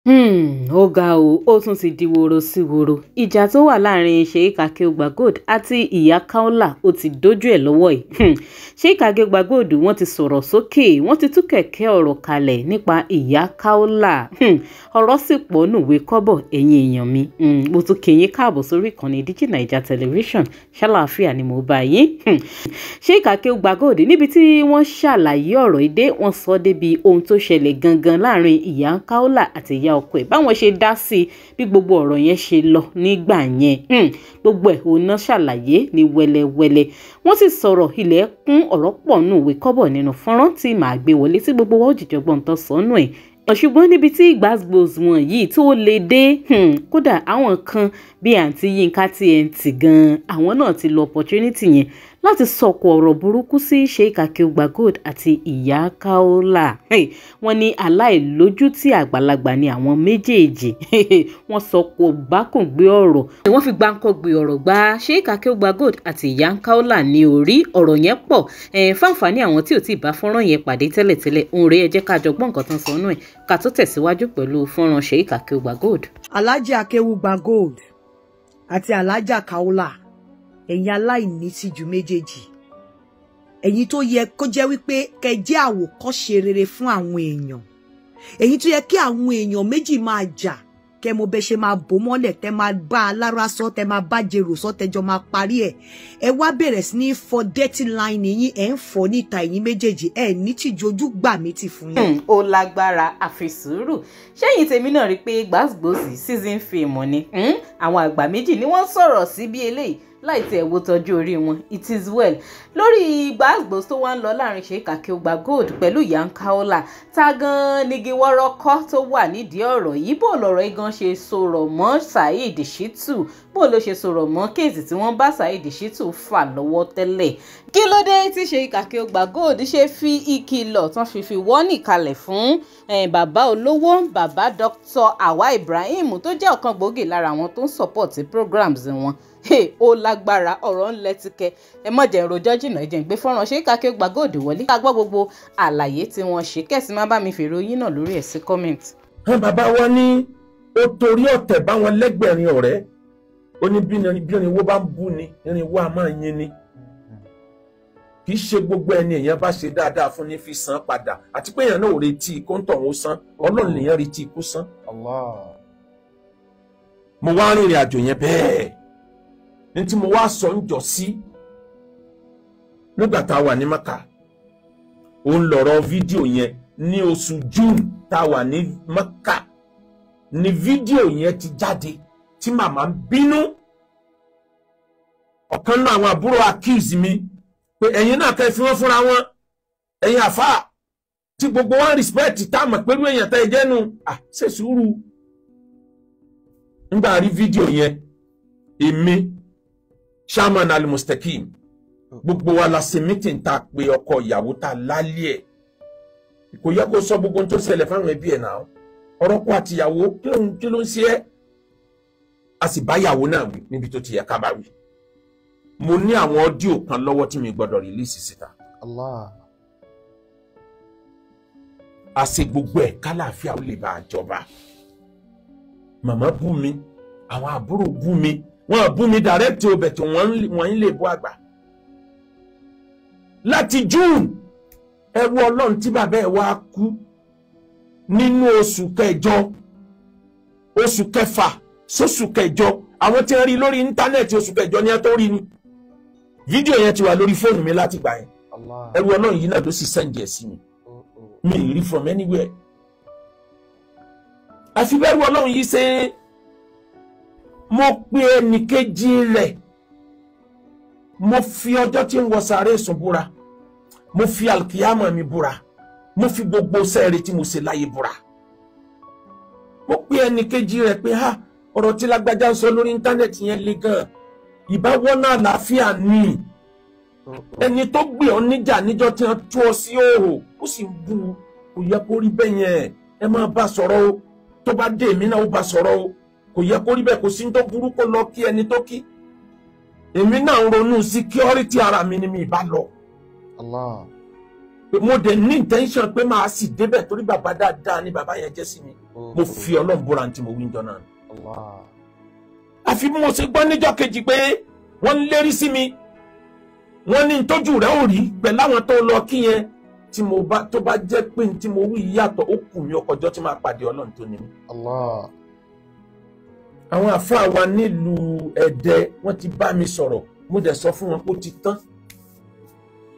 Ó ga o, ó tún ti di woro sí woro. Ìjà tó wà láàrin Sheik Akeugba Gold àti ìyá Kaola ó ti dójú ẹ̀ lọ́wọ́ yìí. Sheik Akeugba Gold wọ́n ti sọ̀rọ̀ sókè, wọ́n ti tú kẹ̀kẹ́ ọ̀rọ̀ kalẹ̀ nípa ìyá Kaola. Ọ̀rọ̀ sì pọ̀ nùwé kọ́bọ̀ ẹ̀yin èèyàn mi. Mo tún kí yín káàbọ̀ sórí ìkànnì DigiNaija Television. Ṣàlàáfíà ni mo bá yín. Sheik Akeugba Gold níbi tí wọ́n ṣàlàyé ọ̀rọ̀ ìdè wọ́n sọ débi ohun tó ṣẹlẹ̀ gangan láàrin ìyá Kaola àti ìyá ọkọ ẹ̀ báwọn ṣe dá sí bí gbogbo ọ̀rọ̀ yẹn ṣe lọ nígbà yẹn gbogbo ẹ̀ òun náà ṣàlàyé ní wẹ́lẹ́wẹ́lẹ́ wọ́n sì sọ̀rọ̀ ilẹ̀ kún ọ̀rọ̀ pọ̀ nù ìwé kọ́bọ̀ nínú fọ́nrán tí màá gbé wọlé tí gbogbo wa ó jìjọ gbọ́n tó sọ́nù ẹ̀ ṣùgbọ́n níbi tí gbàgbós wọn yìí tó lè dé kódà àwọn kan bí àǹtí Yínká TNT gan àwọn náà ti lo opportunity yẹn láti sọ̀kò ọ̀rọ̀ burúkú sí Sheik Akeugba Gold àti ìyá Kaola. Wọ́n ní aláìlójútì àgbàlagbà ni àwọn méjèèjì. Wọ́n sọ̀kò bákùngbé ọ̀rọ̀. Wọ́n fi gbáǹkọ́gbé ọ̀rọ̀ gba Sheik Akeugba Gold àti ìyá Kaola ní orí ọ̀rọ̀ yẹn pọ̀. Fáǹfààní àwọn tí ò tí ì bá fọ́nrán yẹn pàdé tẹ́lẹ̀tẹ́lẹ̀ òun rèé ẹ jẹ́ ká jọ gbọ́ nǹkan tán sọ nú ẹ̀ ká tó tẹ̀síwájú pẹ̀lú fọ́nrán Sheik Akeugba Gold. Alhaji Akeugba Gold àti Alhaja Kaola ẹ̀yin aláìnítìjú méjèèjì ẹ̀yin tó yẹ kó jẹ́ wípé kẹ́ jẹ́ àwòkọ́ṣe rere fún àwọn èèyàn ẹ̀yin tó yẹ kí àwọn èèyàn méjì máa jà kẹ́ mo bẹ́ ṣe máa bò mọ́lẹ̀ tẹ́ máa bá alára sọ tẹ́ máa bá jèrò sọ tẹ́jọ́ máa parí ẹ̀ ẹ wá bẹ̀rẹ̀ sí ní fọ dirty line yín ẹ̀ ń fọ níta ẹ̀yin méjèèjì ẹ̀ nítìjú ojú gbà mí ti fún yín. Ó lágbára àfi sùúrù ṣẹ́yìn tèmi náà rí pé gbàgbósì season film ni àwọn àgbà méjì ni wọ́n sọ̀rọ̀ sí bí eléyìí láì tẹ̀ wo tọ́jú orí wọn it is well lórí gbàgbós tó wá ń lọ láàrin Sheik Akeugba Gold pẹ̀lú ìyá Kaola ta gan nigi wọ́rọ́kọ́ tó wà nídìí ọ̀rọ̀ yìí bó lọ̀rọ̀ igan ṣe sọ̀rọ̀ mọ́ Saheed Shittu bó ló ṣe sọ̀rọ̀ mọ́ kéèsì tí wọ́n bá Saheed Shittu fà lọ́wọ́ tẹ́lẹ̀ kí ló dé tí Sheik Akeugba Gold ṣe fi ìkìlọ̀ tán fi wọ́nì kalẹ̀ fún bàbá olówó bàbá Dr. Awa Ibrahim tó jẹ́ ọ̀kan gbòógì lára àwọn tó ń support programs wọn ó lágbára ọ̀rọ̀ ńlẹ̀ ti kẹ ẹ mọ̀ jẹ́ ìròjọ́ jìnnà ẹ̀jẹ̀ ń gbé fọ́nrán Sheik Akeugba Gold wọlé ká gbọ́ gbogbo àlàyé tí wọ́n ṣe kẹ́sì má bá mi fèrè oyin náà lórí ẹ̀ sí comment. Bàbá wọn ní ó torí ọ̀tẹ̀ báwọn lẹ́gbẹ̀rin ọ̀rẹ́ ó ní bí irinwó bá ń bú ni irinwó a máa yin ni kì í ṣe gbogbo ẹni èèyàn bá ṣe dáadáa fún ní fi san padà àti pé èèyàn náà ò retí kóńtọ̀ ó san Ọlọ́run lèèyàn retí ikú san. Mo wá rìnrìn àjò yẹn bẹ́ẹ̀ ní tí mo wá sọ ń jọ sí nígbà tá a wà ní Maka òun lọ̀rọ̀ fídíò yẹn ní oṣù June tá a wà ní Maka ní fídíò yẹn ti jáde tí màmá ń bínú ọ̀kan náà àwọn àbúrò accuse mi pé ẹ̀yin náà kẹ́ fi wọ́n fúnra wọn ẹ̀yin àfáà tí gbogbo wọn respect tá a mọ̀ pẹ̀lú èèyàn tá ẹ jẹ́nu ṣe sùúrù nígbà rí fídíò yẹn èmi Chairman Al-Mustaqim gbogbo wa la ṣe meeting tá pé ọkọ ìyàwó tá lálẹ́ ẹ̀ kò yẹ kó sọ gbogbo tó ṣẹlẹ̀ fáwọn ẹbí ẹ̀ náà ọ̀rọ̀ kó àti ìyàwó kí ló ń ṣe ẹ́ a sì bá ìyàwó náà wí níbi tó ti yẹ ká bá wí mo ní àwọn ọ́díò kan lọ́wọ́ tí mi gbọ́dọ̀ release síta a ṣe gbogbo ẹ̀ kálàáfíà ó lè bá a jọba màmá bú mi àwọn àbúrò bú mi wọ́n bú mi direct ọbẹ̀ tí wọ́n ń lè bú àgbà láti June ẹrú Ọlọ́run tí bàbá ẹ̀ wá kú nínú oṣù kẹjọ oṣù kẹfà sóṣù kẹjọ àwọn tí ń rí lórí íńtánẹ́ẹ̀tì oṣù kẹjọ ní ẹ tó rí ni fídíò yẹn ti wà lórí fóònù mi láti gbà yẹn ẹrú Ọlọ́run yìí náà ló sì sẹ́ǹdì ẹ̀ sí mi ì rí from anywhere àfi bẹ́rù Ọlọ́run yìí ṣe mo pe ẹnìkejì rẹ̀ mo fi ọjọ́ tí ń wọ sàárè sùn búra mo fi alkiyama mi búra mo fi gbogbo sẹ́ẹ̀rẹ̀ tí mo ṣe láyé búra mo pe ẹnìkejì rẹ̀ pé ọ̀rọ̀ tí lágbájá ń sọ lórí íńtánẹ́ẹ̀tì yẹn le gan ìbáwọ́ náà àlàáfíà ni ẹni tó gbé ọ níjà níjọ́ tí wọ́n tú ọ sí òhò ó sì ń bú kò yẹ kó rí bẹ́ẹ̀ yẹn ẹ máa bá sọ̀rọ̀ o tó bá dé èmi náà ó bá sọ̀rọ̀ o kò yẹ kó rí bẹ́ẹ̀ kò sí ní tó burú kó lọ kí ẹni tó kí èmi náà ń ronú security ara mi ni mi ìbá lọ. mo dẹ̀ ní intention pé màá sì débẹ̀ torí bàbá dáadáa ni bàbá yẹn jẹ́ sí mi mo fi Ọlọ́run búra tí mo wí njọ́ náà. àfi bí mo ṣe gbọ́ níjọ́ kejì pé wọ́n ń lérí sí mi wọ́n ní tójú rẹ̀ ò rí pẹ̀lú àwọn tó lọ kí yẹn tí mo bá tó bá jẹ́ pé tí mo wí yàtọ̀ ó kù mí ọkọjọ́ tí máa pàdé Ọlọ́run tó ní mi. àwọn àfáà wa nílùú Ẹdẹ wọ́n ti bá mi sọ̀rọ̀ mo dẹ̀ sọ fún wọn pé ó ti tán.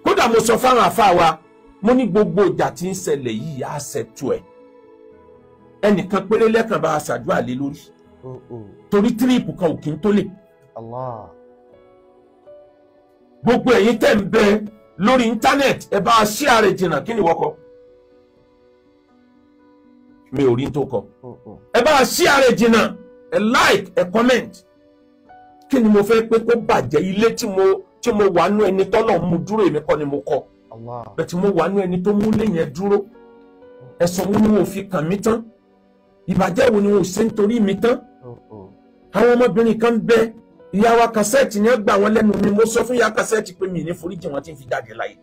kódà mo sọ fáwọn àfáà wa mo ní gbogbo ìjà tí ń ṣẹlẹ̀ yìí á ṣètò ẹ̀ ẹnìkan péré lẹ́kàn bá a ṣàdúrà lé lórí torí tírípù kan ò kí ń tó lè. gbogbo ẹ̀yin tẹ́ ń bẹ lórí íńtánẹ́ẹ̀tì ẹ bá a share rẹ̀ jìnnà kí ni wọ́n kọ mi ò rí tó kọ ẹ bá a share rẹ̀ jìnnà ẹ like ẹ comment kí ni mo fẹ́ pé kó bàjẹ́ ilé tí mo wà nú ẹni tọ́lọ̀ mú dúró èmi kọ́ ni mo kọ́ bẹ́ẹ̀ tí mo wà nú ẹni tó mú lẹ́yìn ẹ dúró ẹ̀sùn wo ni wọn ò fi kàn mí tán ìbàjẹ́ wo ni wọn ò ṣe nítorí mi tán àwọn ọmọbìnrin kan bẹ ìyá wa Kasẹ́ẹ̀tì ni ẹ gbà wọn lẹ́nu mi mo sọ fún ìyá Kasẹ́ẹ̀tì pé mi ní foríjì wọn tí ń fi jáde láyé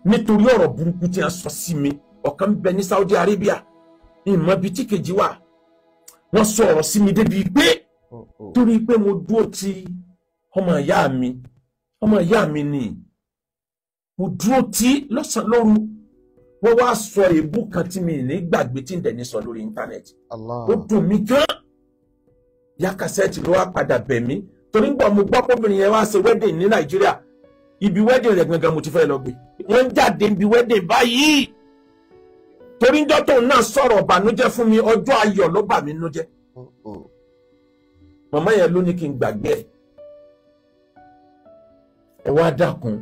nítorí ọ̀rọ̀ burúkú tí a sọ sí mi ọ̀kan bẹ ní Saudi Arabia ìmọ̀ bíi tí kejì wà wọ́n sọ ọ̀rọ̀ sí mi débi pé torí pé mo dúró ti ọmọ ìyá mi ni mo dúró tí lọ́sàn-án lóru wọ́n wá sọ èébú kan tí mi ní gbàgbé tí ń dẹ̀ ní sọ lórí íńtánẹ́ẹ̀tì ó dùn mí gan ìyá Kasẹ́ẹ̀tì ló wá padà bẹ̀ mí torí ń gbọ́ mo gbọ́ pọ́bìnrin yẹn wá ṣe wedding ní Nàìjíríà ibi wedding rẹ̀ gangan mo ti fẹ́ lọ gbé wọ́n ń jáde ibi wedding báyìí torí ń jọ́ tóun náà sọ̀rọ̀ ìbànújẹ́ fún mi ọjọ́ ayọ̀ ló bà mí nínú jẹ́ màmá yẹn ló ní kí n gbàgbé ẹ wá dákun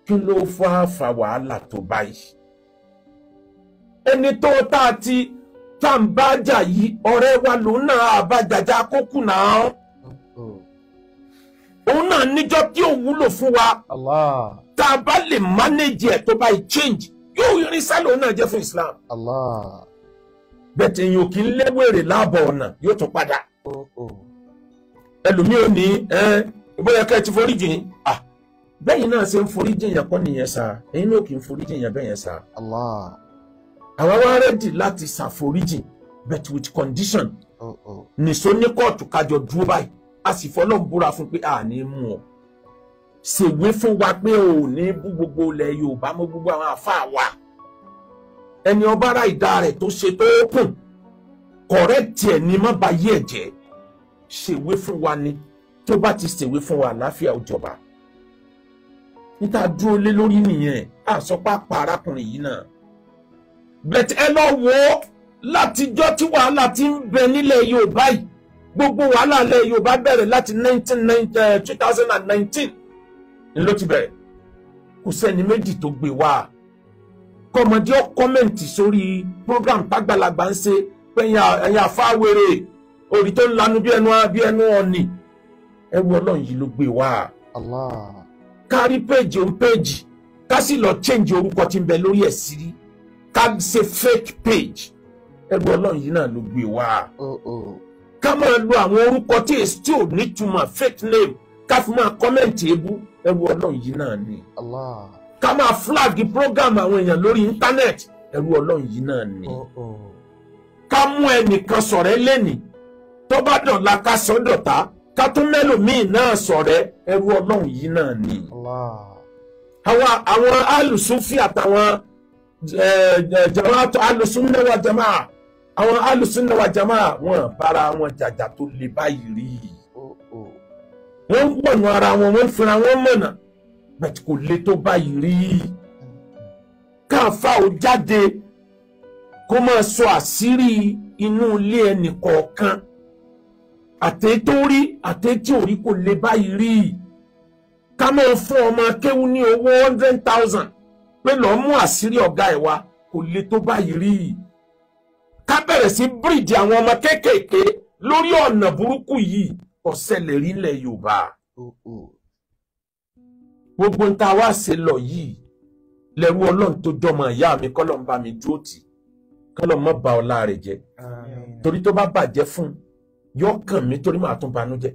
kí ló fa wàhálà tó báyìí ẹni tó tá ń bá jà yìí ọ̀rẹ́ wa lòun náà àbájájá kókù náà òun náà níjọ́ tí ò wúlò fún wa tá a bá lè manage ẹ̀ tó bá yìí change yóò irinṣẹ́ lòun náà jẹ́ fún Islam bẹ́ẹ̀ tí èèyàn kì í léwèrè láàbọ̀ ọ̀nà yóò tún padà ẹlòmíì ò ní ìbóyá kẹ́ ẹ ti foríjì ní bẹ́yìn náà ṣe ń foríjì yẹn kọ́ nìyẹn sá ẹ̀yin náà kì í foríjì yẹn bẹ́yẹn sá àwọn wá rẹ́dì láti ṣàforíjì but with condition nìṣó ní kóòtù kájọ dúró báyìí a sì fọlọ́ búra fún pé a ní mú ọ ṣèwé fún wa pé o ò ní bú gbogbo ilẹ̀ Yorùbá mọ́ gbogbo àwọn àfáà wa ẹni ọba ara ìdá rẹ̀ tó ṣe tó kùn kọ̀rẹ́tì ẹ̀ ní má ba yí ẹ̀ jẹ́ ṣèwé fún wa ni tó bá ti ṣèwé fún wa àlàáfíà ó jọba níta dúró lé lórí nìyẹn àsọpá pa arákùnrin yìí náà bẹ̀tẹ̀ ẹ lọ wò ó látijọ́ tí wàhálà ti ń bẹ nílẹ̀ Yorùbá yìí gbogbo wàhálà ilẹ̀ Yorùbá bẹ̀rẹ̀ láti 2019 ló ti bẹ̀rẹ̀ kò sẹ́ni méjì tó gbé wá kọ́mọdé ó kọ́mẹ̀ntì sórí program tágbàlagbà ń ṣe pé ẹ̀yin àfáwèrè orí tó ń lanu bí ẹnu ọ̀nì ẹrú Ọlọ́run yìí ló gbé wá kárí péjì òun péjì ká sì lọ change orúkọ tí ń bẹ lórí ẹ̀ sí ká ṣe fake page ẹrú Ọlọ́run yìí náà ló gbé wá ká máa lo àwọn orúkọ tí ò nítumọ̀ fake name ká fi máa kọ́mẹ̀ntì ebú ẹrú Ọlọ́run yìí náà ni ká máa flag program àwọn èèyàn lórí íńtánẹ́ẹ̀tì ẹrú Ọlọ́run yìí náà ni ká mú ẹnìkan ṣọ̀rẹ́ lẹ́nìí tó bá dọ̀la ká sọ dọ̀tá ká tún mẹ́lòmíì náà ṣọ̀rẹ́ ẹrú Ọlọ́run yìí náà ni àwọn alùsùnfì àtàwọn jamaatu alùsùnnà wal jamaa àwọn alùsùnnà wal jamaa wọn bára wọn jàjà tó lè báyìí rí wọ́n ń wọ̀nù ara wọn wọ́n ń fira wọn mọ̀nà bẹ́ẹ̀ kò lè tó báyìí rí káfá ò jáde kó máa sọ àṣírí inú ilé ẹnì kọ̀ọ̀kan àtẹ́tórí àtẹ́tí orí kò lè báyìí rí ká máa fún ọmọ akéwú ní owó 100,000 pé lọ́ọ́ mú àṣírí ọ̀gá ẹ̀ wá kò lè tó báyìí rí ká bẹ̀rẹ̀ sí bíríìjì àwọn ọmọ kéékèèké lórí ọ̀nà burúkú yìí ọ̀sẹ̀lẹ̀ rí ilẹ̀ Yorùbá gbogbo ń ta wá ṣe lọ yìí lẹ́rú Ọlọ́run tó jọmọ ìyá mi kọ́lọ̀ ń bá mi dúró tì kọ́lọ̀ mọ́ ba ọlá rẹ̀ jẹ́ torí tó bá bàjẹ́ fún yọ kàn mí torí màá tún banújẹ́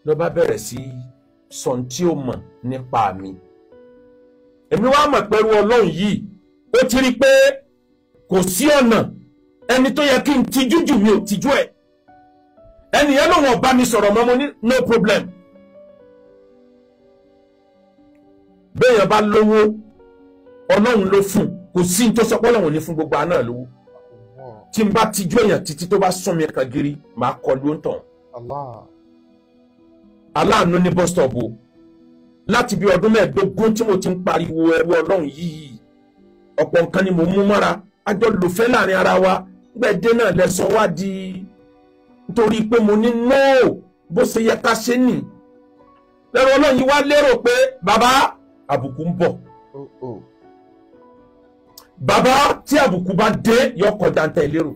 ló bá bẹ̀rẹ̀ sí sọ tí ó mọ̀ nípa mi èmi wá mọ̀ pẹ̀lú Ọlọ́run yìí ó ti rí pé kò sí ọ̀nà ẹni tó yẹ kí n tijú jù mi ò tijú ẹ̀ ẹni yẹn lòun ọba mi sọ̀rọ̀ mọ́ mo ní no problem béèyàn bá lówó ọlọ́run ló fún kò sí ní tó sọ pé ọlọ́run ní fún gbogbo àná lówó tí n bá tijú èèyàn títí tó bá sún mi kan gírí màá kọ ló ń tàn aláàánú ní bus stop o láti bí ọdún 15 tí mo ti ń pariwo ẹrú ọlọ́run yìí ọ̀pọ̀ nǹkan ni mo mú mọ́ra àjọ lòfẹ́ láàrin ara wa gbẹ̀dẹ́ náà lẹ́sọ̀ wá di nítorí pé mo ní no bó ṣe yẹ ká ṣe nì lẹ́rọ ọlọ́run yìí wá lérò pé bàbá àbùkù ń bọ̀ bàbá tí àbùkù bá dé yọ kọjá ń tẹ̀ lérò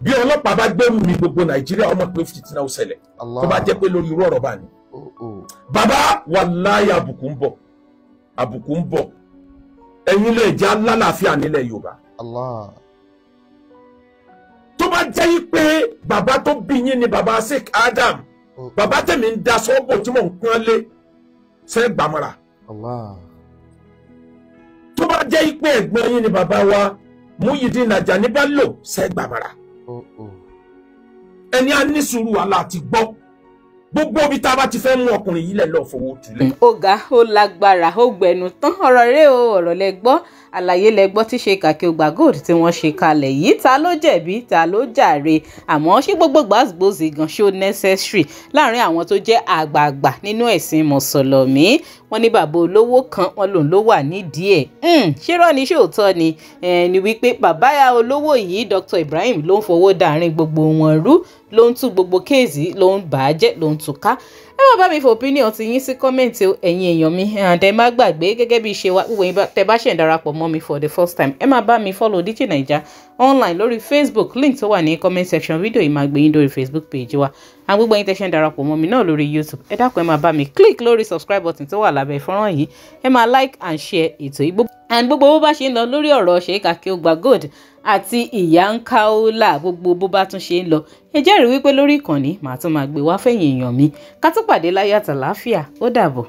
bí ọlọ́pàá bá gbẹ́rù mi gbogbo Nàìjíríà ọmọ pé fìtínà ó ṣẹlẹ̀ tó bá jẹ́ pé lórí irú ọ̀rọ̀ bá ní bàbá wàláhì àbùkù ń bọ̀ ẹ̀yin lè jẹ́ alálàáfíà nílẹ̀ Yorùbá tó bá jẹ́ pé bàbá tó bí yín ni bàbá Sheikh Adam bàbá tẹ̀mí ń da sọ́ọ̀bù tí mò ń pọ́n lé ṣe gbàmọ́ra tó bá jẹ́ pé ẹ̀gbọ́n yín ni bàbá wa Muyideen Ajani bá lò ṣe gbàmọ́ra ẹni a ní sùúrù wàhálà àti gbọ́ gbogbo ibi tá a bá ti fẹ́ mú ọkùnrin yìí lẹ̀ lọ fowó tulẹ̀. ọ̀gá ó lágbára ó gbẹnu tán ọ̀rọ̀ rẹ̀ o ọ̀rọ̀ lẹ gbọ́ àlàyé lẹ gbọ́ tí Sheikh Akeugba Gold tí wọ́n ṣe kalẹ̀ yìí ta ló jẹ̀bi ta ló jàre àmọ́ ṣé gbogbo gbàgbọ́sì gan ṣó necessary láàrin àwọn tó jẹ́ àgbààgbà nínú ẹ̀sìn mùsùlùmí wọ́n ní bàbá olówó kan wọ́n lòun ló wà nídìí ẹ̀ ṣé rọ́ ni ṣé òótọ́ ni ni wípé bàbá olówó yìí Dr. Ibrahim ló ń fowó dàrin gbogbo wọn rú ló ń tú gbogbo kéèsì ló ń bà á jẹ́ ló ń túká ẹ má bá mi fọ opinion ti yín sí kọ́mẹ̀ntì ẹ̀yin èèyàn mi ẹ má gbàgbé gẹ́gẹ́ bí ṣe wá wíwọ yín tẹ bá ṣẹ̀ ń darapọ̀ mọ́ mi for the first time ẹ má bá mi follow DJ Naija online lórí Facebook link tó wà ní comment section fídíò yìí máa gbé yín lórí Facebook page wa àwọn gbogbo yín tẹ ṣẹ̀ ń darapọ̀ mọ́ mi náà lórí YouTube ẹ dákun ẹ má bá mi click lórí subscribe button tó wà lábẹ́ fọ́nrán yìí ẹ má like and share ètò yìí gbogbo bó bá ṣe ń lọ lórí ọ̀rọ̀ Sheikh Akeugba Gold àti ìyá Kaola gbogbo bó bá tún ṣe ń lọ ẹ jẹ́rìí wípé lórí ìkànnì màá tún máa gbé wá fẹ̀yìn èèyàn mi ká tún pàdé láyé àtàlàáfíà ó dàbọ̀.